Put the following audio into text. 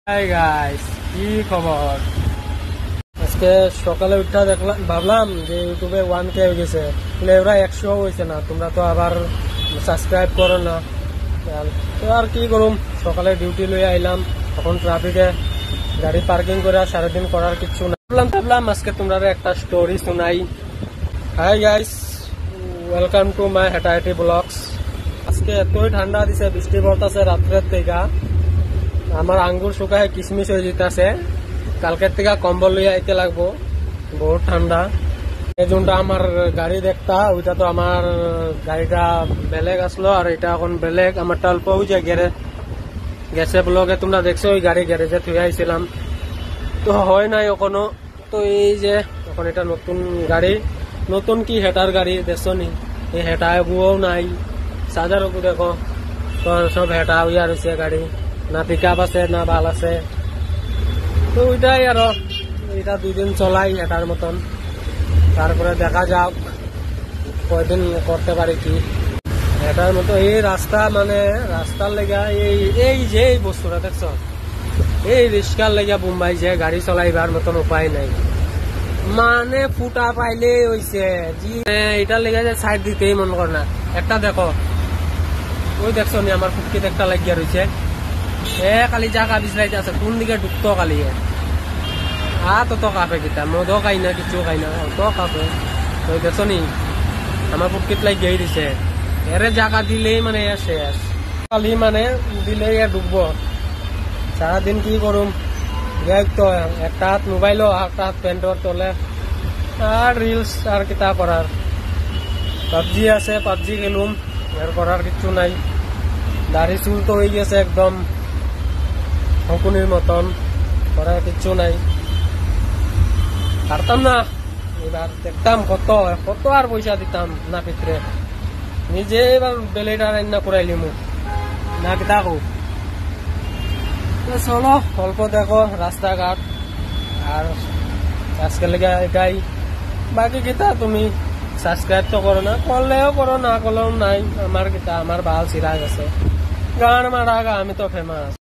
Hi guys, কি খবর? আজকে সকালে উঠা দেখলাম, ভাবলাম যে ইউটিউবে 1K হয়ে গেছে, কিন্তু এরা 100 হয়েছে না। তোমরা তো আবার সাবস্ক্রাইব করো না। তো আর কি করুম, সকালে ডিউটি লই আইলাম, তখন ট্রাফিকে গাড়ি পার্কিং করে সারাদিন করার কিছু না। ভাবলাম আজকে তোমরা একটা স্টোরি শোনাই। Hi guys, welcome to my হেটাহেটি ব্লগস। আজকে এতই ঠান্ডা দিছে, বৃষ্টি পড়তেছে রাত্রের থেকে। আমার আঙ্গুর শুকায় কিশমিশ হয়ে যেতেছে। কালকের থেকে কম্বল লইয়া আইতে লাগবো, বহুত ঠান্ডা। এই জন্য আমার গাড়ি দেখতা, ওইটা তো আমার গাড়িটা বেলেগ আসলো, আর এটা এখন বেলেগ। আমারটা অল্প হয়েছে গেছে ব্লগে, তোমরা দেখছো ওই গাড়ি গ্যারেজে থুয়ে আইছিলাম, তো হয় নাই এখনো। তো এই যে এখন এটা নতুন গাড়ি, নতুন কি হেটার গাড়ি দেখছো নি? এই হেটা এগুও নাই, চার্জার ওগু দেখো, তো সব হেটা হইয়া রয়েছে গাড়ি। না পিক আপ আছে না ভাল আছে। তো ওইটাই আরো, এটা 2 দিন চলাই এটার মতন, তারপরে দেখা যাক কয়দিন করতে পারি কি এটার মতো। এই রাস্তা মানে রাস্তার লেগা এই যে এই বস্তুটা দেখছ, এই রিক্সার লেগা মুম্বাই যে গাড়ি চলাইবার মতন উপায় নাই। মানে ফুটা পাইলে হইছে জি, এটার লেগে যে সাইড দিতেই মন করে না। একটা দেখো, ওই দেখছো নি আমার ফুটকিতে একটা লাগিয়া রয়েছে। খালি জায়গা বিচরাইতে আছে কোন দিকে ঢুকতো খালি। তো কাপে কিতা মদও খাই না, কিছু খাই না, তো কাপে। তো দেখছো নি আমার পুটকিত লাগিয়ে দিছে। এরে জায়গা দিলেই মানে শেষ, খালি মানে দিলেই ঢুকবো। সারাদিন কি করুম, তো একটা হাত মোবাইলও, একটা হাত প্যান্টর তোলে, আর রিলস আর কিতা করার। পাবজি আছে, পাবজি খেলুম, এর করার কিছু নাই। দাড়ি চুল তো হয়ে গেছে একদম শকুনির মতন, করার কিচ্ছু নাই। পারতাম না, এবার দেখতাম কত কত আর পয়সা দিতাম না পিতরে। নিজে এবার বেলেটা রান্না করাইলি মুখ না কিতা কো। চলো অল্প দেখো রাস্তাঘাট, আর আজকের লেগে এটাই। বাকি কিতা তুমি সাবস্ক্রাইব তো করো না, করলেও করো, না করলেও নাই। আমার কিতা, আমার ভাল চিরাগ আছে, গান মারা গা, আমি তো ফেমাস।